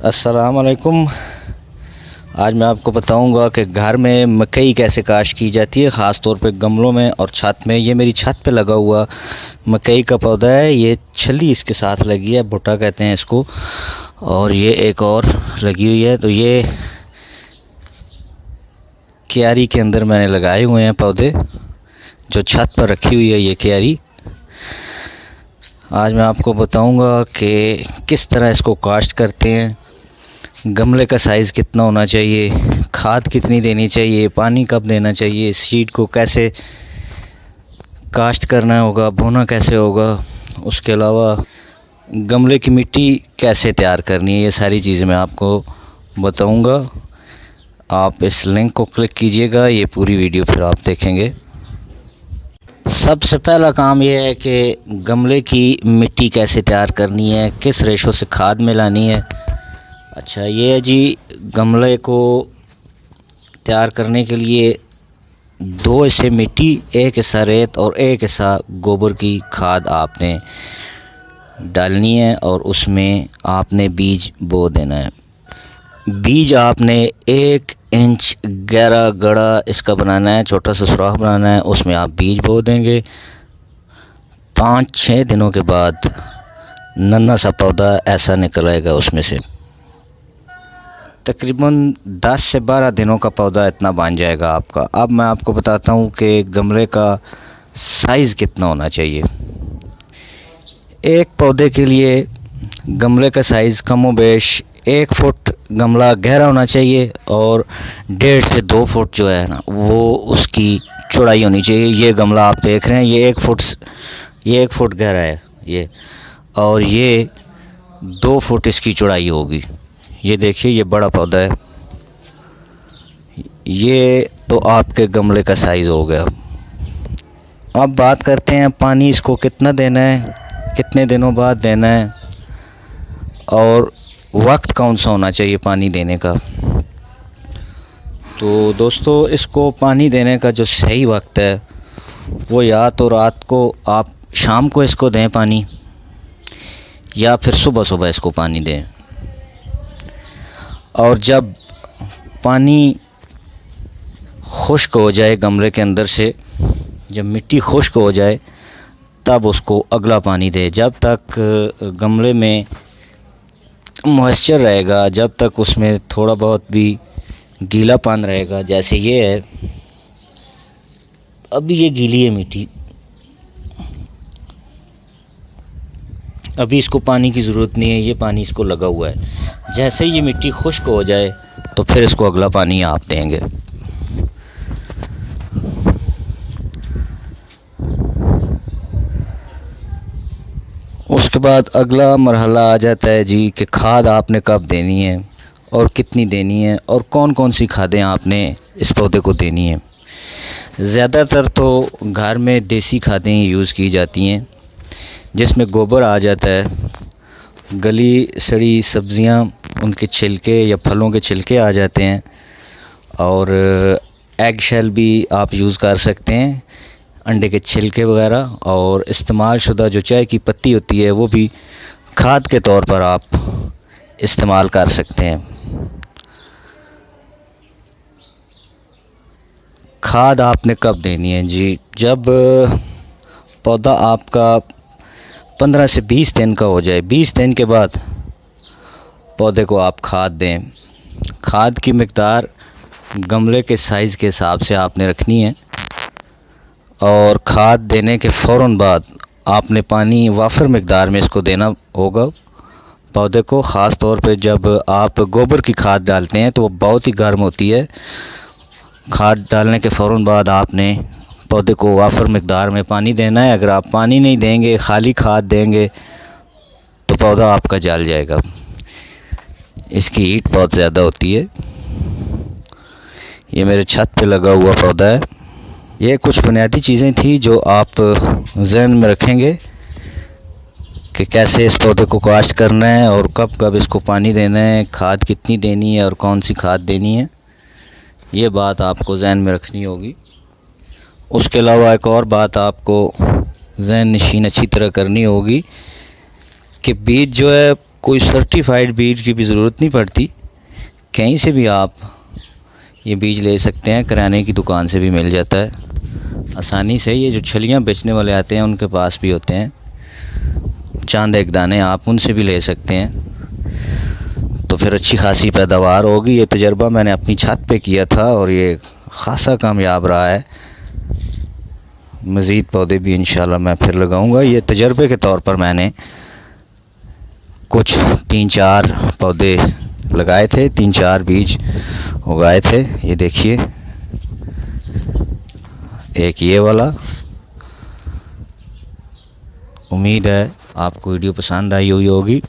अस्सलाम वालेकुम। आज मैं आपको बताऊंगा कि घर में मकई कैसे काश्त की जाती है, ख़ास तौर पे गमलों में और छत में। ये मेरी छत पे लगा हुआ मकई का पौधा है। ये छली इसके साथ लगी है, भुट्टा कहते हैं इसको, और ये एक और लगी हुई है। तो ये क्यारी के अंदर मैंने लगाए हुए हैं पौधे, जो छत पर रखी हुई है ये क्यारी। आज मैं आपको बताऊंगा कि किस तरह इसको काश्त करते हैं, गमले का साइज़ कितना होना चाहिए, खाद कितनी देनी चाहिए, पानी कब देना चाहिए, सीड को कैसे काश्त करना होगा, बोना कैसे होगा, उसके अलावा गमले की मिट्टी कैसे तैयार करनी है, ये सारी चीज़ें मैं आपको बताऊंगा। आप इस लिंक को क्लिक कीजिएगा, ये पूरी वीडियो फिर आप देखेंगे। सबसे पहला काम यह है कि गमले की मिट्टी कैसे तैयार करनी है, किस रेशो से खाद मिलानी है। अच्छा, ये है जी, गमले को तैयार करने के लिए 2 हिस्से मिट्टी, 1 हिस्सा रेत और 1 हिस्सा गोबर की खाद आपने डालनी है, और उसमें आपने बीज बो देना है। बीज आपने 1 इंच गहरा गड़ा इसका बनाना है, छोटा सा सुराख बनाना है, उसमें आप बीज बो देंगे। 5-6 दिनों के बाद नन्हा सा पौधा ऐसा निकल आएगा उसमें से। तकरीबन 10 से 12 दिनों का पौधा इतना बन जाएगा आपका। अब मैं आपको बताता हूँ कि गमले का साइज़ कितना होना चाहिए। एक पौधे के लिए गमले का साइज़ कमोबेश 1 फुट गमला गहरा होना चाहिए, और 1.5 से 2 फुट जो है ना, वो उसकी चौड़ाई होनी चाहिए। ये गमला आप देख रहे हैं, ये 1 फुट गहरा है ये, और ये 2 फुट इसकी चौड़ाई होगी। ये देखिए, ये बड़ा पौधा है। ये तो आपके गमले का साइज़ हो गया। अब बात करते हैं पानी इसको कितना देना है, कितने दिनों बाद देना है, और वक्त कौन सा होना चाहिए पानी देने का। तो दोस्तों, इसको पानी देने का जो सही वक्त है वो या तो रात को आप शाम को इसको दें पानी, या फिर सुबह सुबह इसको पानी दें। और जब पानी खुश्क हो जाए गमले के अंदर से, जब मिट्टी खुश्क हो जाए, तब उसको अगला पानी दे। जब तक गमले में मॉइस्चर रहेगा, जब तक उसमें थोड़ा बहुत भी गीलापन रहेगा, जैसे ये है, अभी ये गीली है मिट्टी, अभी इसको पानी की ज़रूरत नहीं है, ये पानी इसको लगा हुआ है। जैसे ही ये मिट्टी खुश्क हो जाए तो फिर इसको अगला पानी आप देंगे। उसके बाद अगला मरहला आ जाता है जी कि खाद आपने कब देनी है और कितनी देनी है, और कौन कौन सी खादें आपने इस पौधे को देनी है। ज़्यादातर तो घर में देसी खादें यूज़ की जाती हैं, जिसमें गोबर आ जाता है, गली सड़ी सब्ज़ियाँ, उनके छिलके या फलों के छिलके आ जाते हैं, और एग शेल भी आप यूज़ कर सकते हैं, अंडे के छिलके वगैरह, और इस्तेमाल शुदा जो चाय की पत्ती होती है वो भी खाद के तौर पर आप इस्तेमाल कर सकते हैं। खाद आपने कब देनी है जी? जब पौधा आपका 15 से 20 दिन का हो जाए, 20 दिन के बाद पौधे को आप खाद दें। खाद की मिक़दार गमले के साइज़ के हिसाब से आपने रखनी है, और खाद देने के फ़ौरन बाद आपने पानी वाफिर मिक़दार में इसको देना होगा पौधे को। ख़ास तौर पे जब आप गोबर की खाद डालते हैं तो वो बहुत ही गर्म होती है। खाद डालने के फ़ौरन बाद आपने पौधे को वाफिर मिक़दार में पानी देना है। अगर आप पानी नहीं देंगे, खाली खाद देंगे, तो पौधा आपका जल जाएगा। इसकी हीट बहुत ज़्यादा होती है। ये मेरे छत पे लगा हुआ पौधा है। ये कुछ बुनियादी चीज़ें थी जो आप ज़हन में रखेंगे कि कैसे इस पौधे को काश्त करना है, और कब कब इसको पानी देना है, खाद कितनी देनी है और कौन सी खाद देनी है। ये बात आपको ज़हन में रखनी होगी। उसके अलावा एक और बात आपको ज़हन नशीन अच्छी तरह करनी होगी कि बीज जो है कोई सर्टिफाइड बीज की भी ज़रूरत नहीं पड़ती, कहीं से भी आप ये बीज ले सकते हैं, किराने की दुकान से भी मिल जाता है आसानी से। ये जो छलियाँ बेचने वाले आते हैं उनके पास भी होते हैं, चांद एक दाने, आप उनसे भी ले सकते हैं, तो फिर अच्छी खासी पैदावार होगी। ये तजर्बा मैंने अपनी छत पे किया था और ये ख़ासा कामयाब रहा है। मज़ीद पौधे भी इंशाल्लाह मैं फिर लगाऊंगा। ये तजर्बे के तौर पर मैंने कुछ 3-4 पौधे लगाए थे, 3-4 बीज उगाए थे। ये देखिए, एक ये वाला। उम्मीद है आपको वीडियो पसंद आई हुई होगी।